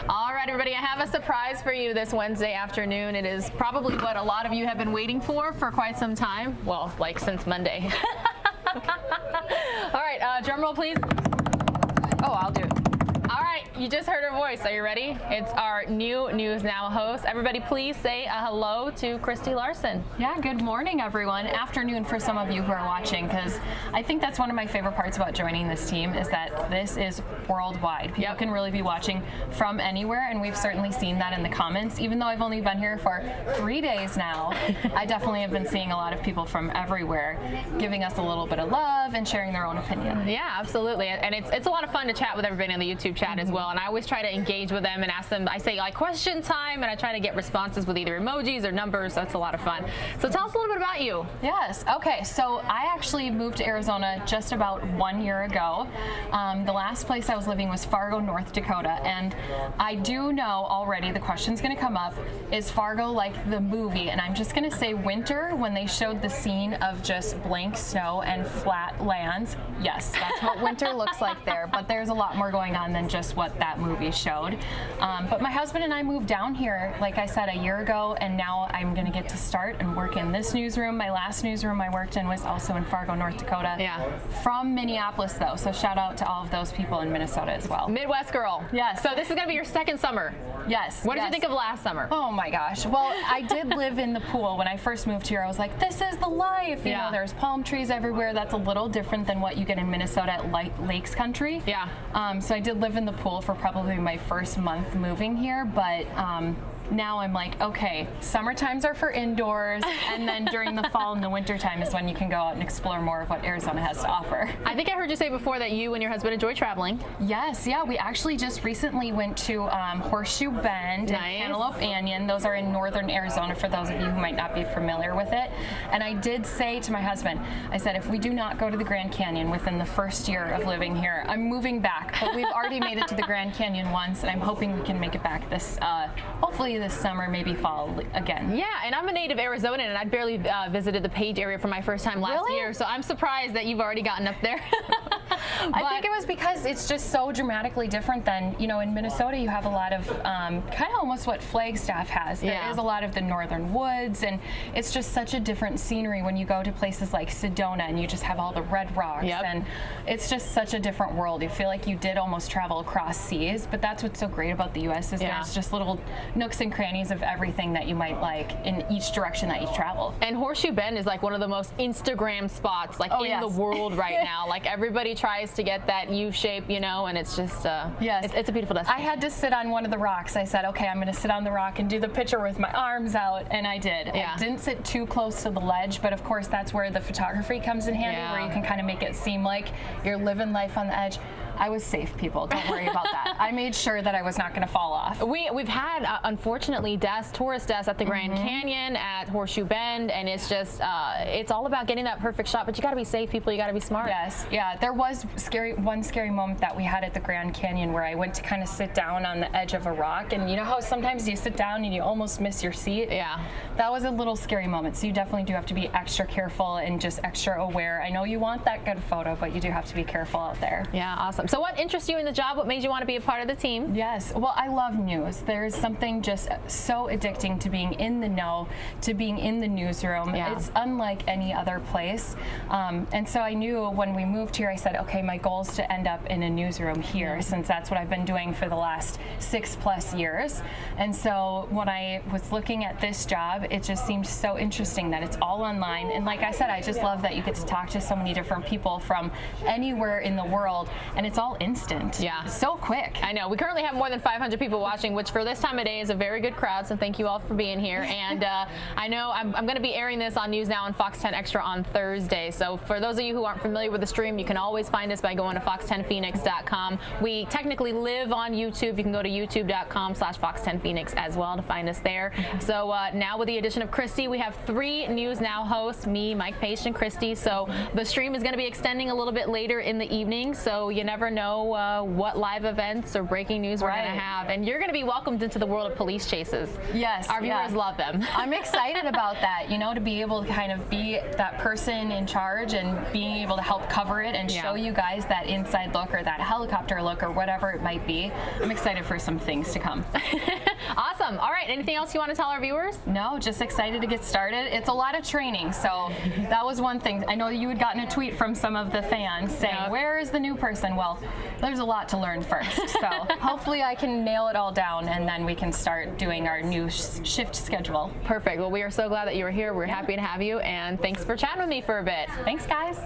All right, everybody, I have a surprise for you this Wednesday afternoon. It is probably what a lot of you have been waiting for quite some time. Well, like since Monday. All right, drum roll, please. Oh, I'll do it. All right, you just heard her voice. Are you ready? It's our new News Now host. Everybody, please say a hello to Kristi Larson. Yeah, good morning, everyone. Afternoon for some of you who are watching, because I think that's one of my favorite parts about joining this team is that this is worldwide. People can really be watching from anywhere, and we've certainly seen that in the comments. Even though I've only been here for 3 days now, I definitely have been seeing a lot of people from everywhere giving us a little bit of love and sharing their own opinion. Yeah, absolutely. And it's a lot of fun to chat with everybody on the YouTube chat as well. And I always try to engage with them and ask them, I say like question time, and I try to get responses with either emojis or numbers. So it's a lot of fun. So tell us a little bit about you. Yes. Okay. So I actually moved to Arizona just about 1 year ago. The last place I was living was Fargo, North Dakota. And I do know already the question's going to come up, is Fargo like the movie? And I'm just going to say winter, when they showed the scene of just blank snow and flat lands. Yes, that's what winter looks like there. But there's a lot more going on than just what that movie showed. But my husband and I moved down here, like I said, a year ago, and now I'm going to get to start and work in this newsroom. My last newsroom I worked in was also in Fargo, North Dakota. Yeah. From Minneapolis, though, so shout out to all of those people in Minnesota as well. Midwest girl. Yes. So this is going to be your second summer. Yes. What did you think of last summer? Oh my gosh. Well, I did live in the pool when I first moved here. I was like, this is the life. You know, there's palm trees everywhere. That's a little different than what you get in Minnesota at lakes country. Yeah. So I did live in the pool for probably my first month moving here, but now I'm like, okay, summer times are for indoors, and then during the fall and the winter time is when you can go out and explore more of what Arizona has to offer. I think I heard you say before that you and your husband enjoy traveling. Yes, yeah, we actually just recently went to Horseshoe Bend and Cantaloupe Canyon. Those are in northern Arizona for those of you who might not be familiar with it. And I did say to my husband, I said, if we do not go to the Grand Canyon within the first year of living here, I'm moving back. But we've already made it to the Grand Canyon once, and I'm hoping we can make it back this, hopefully this summer, maybe fall again. Yeah, and I'm a native Arizonan, and I barely visited the Page area for my first time last year, so I'm surprised that you've already gotten up there. I think it was because it's just so dramatically different than, you know, in Minnesota you have a lot of kind of almost what Flagstaff has. There is a lot of the northern woods, and it's just such a different scenery when you go to places like Sedona and you just have all the red rocks, and it's just such a different world. You feel like you did almost travel across seas, but that's what's so great about the U.S. is there's just little nooks and crannies of everything that you might like in each direction that you travel. And Horseshoe Bend is like one of the most Instagram spots like in the world right now. Like everybody tries to get that U shape, you know, and it's just it's a beautiful destination. I had to sit on one of the rocks. I said, okay, I'm going to sit on the rock and do the picture with my arms out, and I did. I didn't sit too close to the ledge, but of course that's where the photography comes in handy, where you can kind of make it seem like you're living life on the edge. I was safe, people. Don't worry about that. I made sure that I was not going to fall off. We've had, unfortunately, tourist deaths at the Grand Canyon, at Horseshoe Bend, and it's just, it's all about getting that perfect shot, but you got to be safe, people. You got to be smart. Yes, yeah. There was one scary moment that we had at the Grand Canyon where I went to kind of sit down on the edge of a rock, and you know how sometimes you sit down and you almost miss your seat? Yeah. That was a little scary moment, so you definitely do have to be extra careful and just extra aware. I know you want that good photo, but you do have to be careful out there. Yeah, awesome. So what interests you in the job? What made you want to be a part of the team? Yes, well, I love news. There's something just so addicting to being in the know, to being in the newsroom. It's unlike any other place. And so I knew when we moved here, I said, okay, my goal is to end up in a newsroom here, since that's what I've been doing for the last 6+ years. And so when I was looking at this job, it just seemed so interesting that it's all online. And like I said, I just love that you get to talk to so many different people from anywhere in the world, and it's all instant. Yeah. So quick. I know. We currently have more than 500 people watching, which for this time of day is a very good crowd, so thank you all for being here. And I know I'm going to be airing this on News Now and Fox 10 Extra on Thursday, so for those of you who aren't familiar with the stream, you can always find us by going to fox10phoenix.com. We technically live on YouTube. You can go to youtube.com/fox10phoenix as well to find us there. So now with the addition of Kristi, we have 3 News Now hosts, me, Mike Page, and Kristi, so the stream is going to be extending a little bit later in the evening, so you never never know what live events or breaking news we're going to have. And you're going to be welcomed into the world of police chases. Yes. Our viewers love them. I'm excited about that, you know, to be able to kind of be that person in charge and being able to help cover it and show you guys that inside look or that helicopter look or whatever it might be. I'm excited for some things to come. Awesome. All right. Anything else you want to tell our viewers? No, just excited to get started. It's a lot of training, so that was one thing. I know you had gotten a tweet from some of the fans saying, where is the new person? Well, there's a lot to learn first, so hopefully I can nail it all down and then we can start doing our new shift schedule. Perfect. Well, we are so glad that you were here. We're happy to have you, and thanks for chatting with me for a bit. Thanks, guys.